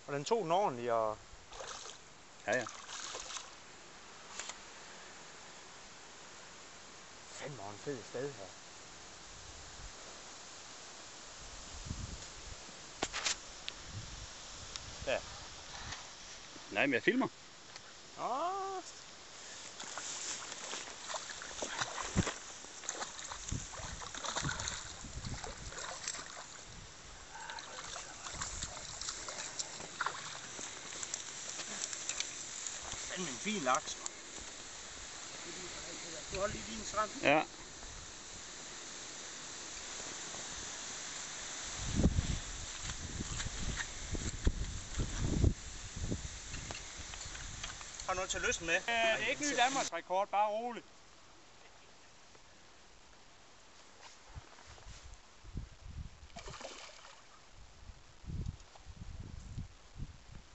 Og den tog den ordentligt, og... Ja. Fandme en fed sted her. Ja. Nej, men jeg filmer. Åh. En fin laks. Du holder lige din strand. Ja. Har du noget til lysten med? Det er ikke ny Danmarks rekord, bare roligt.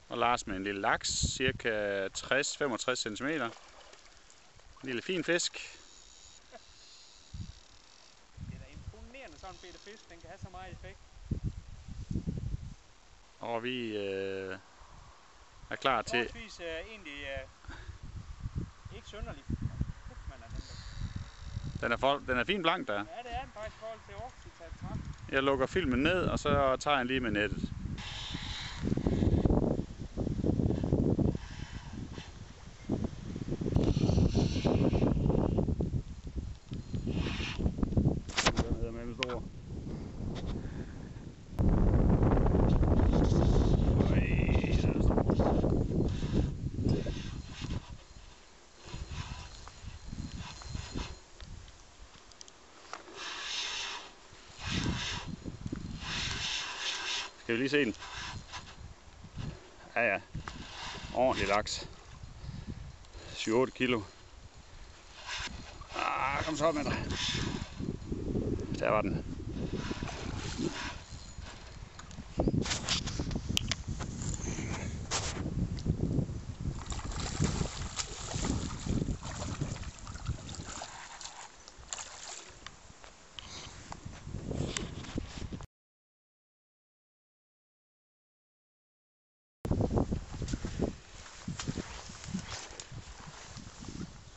Og Lars med en lille laks, cirka 60-65 cm. En lille fin fisk. Det er da imponerende sådan en bitte fisk, den kan have så meget effekt. Og vi er klar til... Forholdsvis egentlig ikke synderligt. Den er fin blank der. Ja, det er den faktisk i forhold til Aarhus. Jeg lukker filmen ned, og så tager jeg lige med nettet. Skal vi lige se den? Ja. Ordentlig laks. 7-8 kilo. Kom så op med dig. Der var den.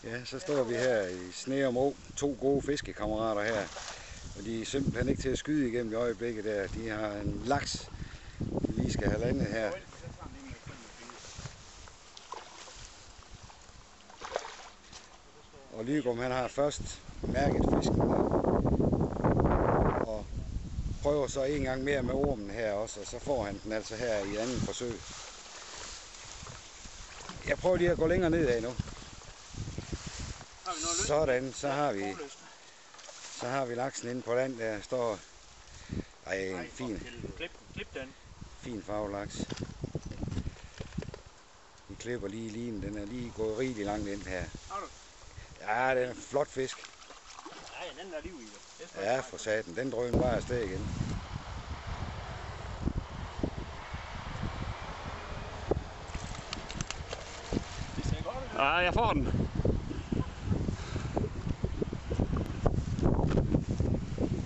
Ja, så står vi her i Sneum Å, 2 gode fiskekammerater her, og de er simpelthen ikke til at skyde igennem i øjeblikket der. De har en laks, de lige skal have landet her. Og Lygum, han har først mærket fisken og prøver så en gang mere med ormen her også, og så får han den altså her i anden forsøg. Jeg prøver lige at gå længere nedad nu. Sådan, så har vi laksen inde på land, der står en Klip den. Fin farvelaks. Vi klipper lige linen, den er lige gået rigtig langt ind her. Ja, det er en flot fisk. Ja, den er liv i det. Ja, for satan, den drøn bare afsted igen. Ja, jeg får den.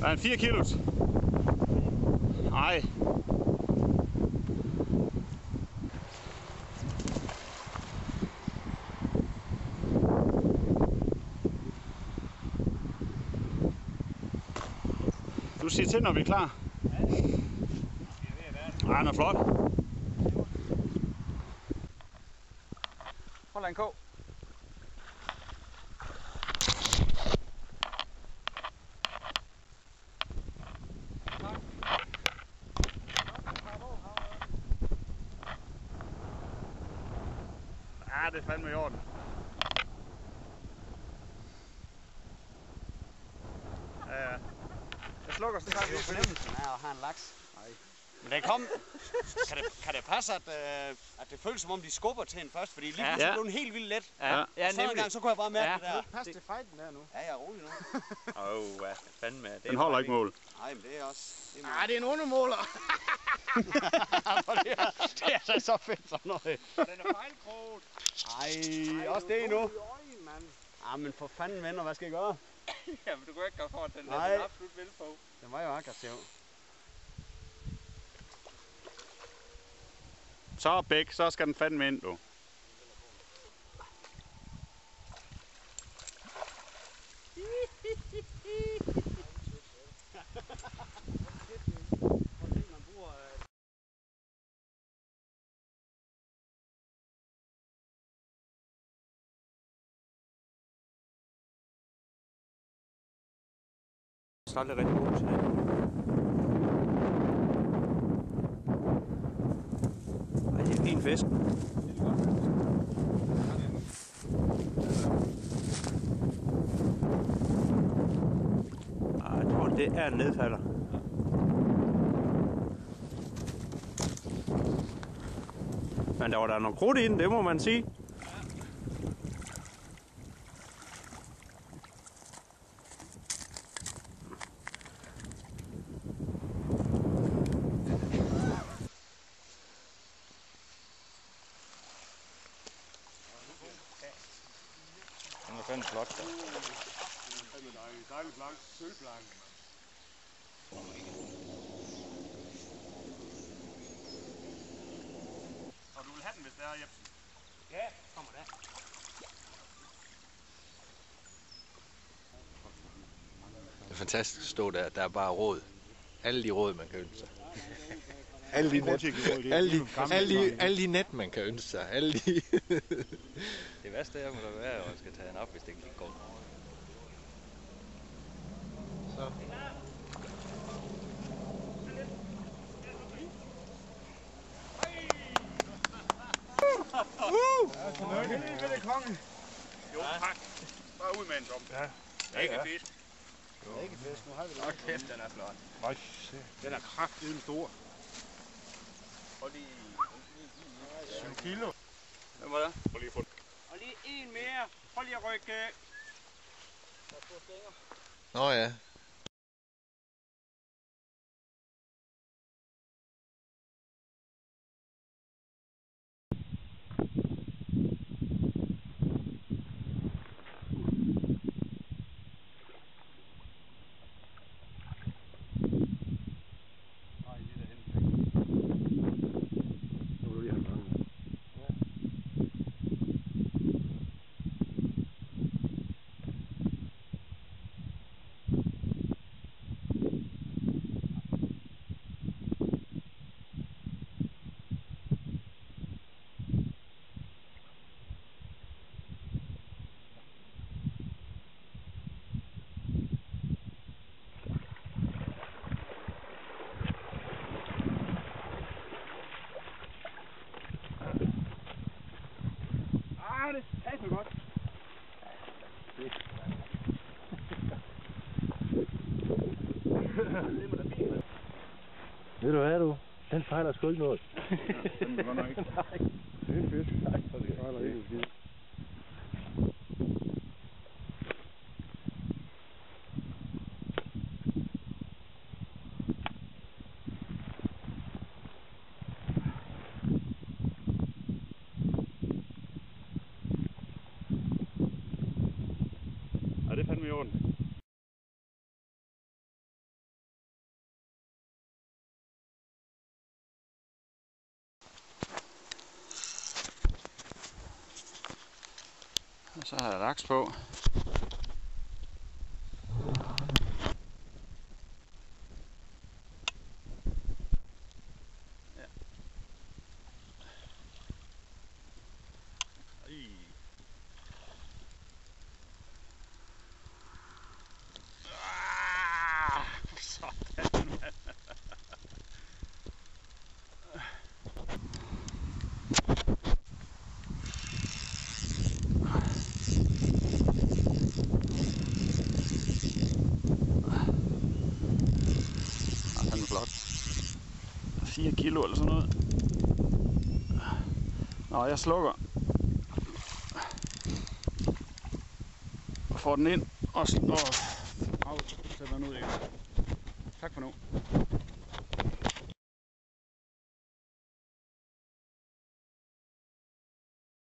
Der er en 4 kilos. Nej. Du siger til, når vi er klar. Ja, den er flot. Hold en kog. Ja, det er fandme i orden. Ja. Jeg slukker, så tager vi lige fornemmelsen af at have en laks. Nej. Men den kom. Kan det passe, at det føles som om de skubber til den først? Fordi lige pludselig blev den helt vildt let. Ja. Ja, så en gang, så kunne jeg bare mærke det der. Pas til fighten der nu. Ja, jeg er rolig nu. Ja, fandme. Den holder ikke mål. Nej, men det er også... Det er en undermåler. det er så fedt sådan noget. Den er fejlkroget. Ej, også det nu. Men for fanden venner, hvad skal jeg gøre? Jamen, du kunne ikke gøre for, at den er absolut vel på. Den var jo aggressiv. Så Bæk, så skal den fandme ind, du. Så er det rigtig god til det. Ej, det er en fin fisk. Ej, jeg tror, det er en nedfalder. Men der var der noget krudt i den, det må man sige. Den er fandme flot, der. Dejlig blank, sølvblank. Og du vil have den, hvis det er, Jebsen? Ja, kommer der. Det er fantastisk at stå der. Der er bare råd. Alle de råd, man kan ønske sig. Alle de net, man kan ønske sig. Alle de... Det værste er, må der være, at man skal tage den op, hvis det ikke går. Så. Jo, tak. Bare ud med en tom. Ja. Ikke fisk. Ikke fisk, nu har vi Hold kæft, den er flot. Den er kraftedeme stor. Hold lige. 7 kilo. Hvem var det? Prøv lige at få den. Og lige en mere. Prøv lige at rykke. Nå ja. Det er så godt. Ved du hvad, du? Den fejler sgu ikke noget. Den er godt nok ikke. Det er fedt. Nej, det fejler ikke skid. Ja, det er fandme i orden. Og så har jeg laks på. Ja. Sådan, mand. Den er flot. 4 kilo eller sådan noget. Nå, jeg slukker. Og får den ind og sætter den ud igen. Tak for nu.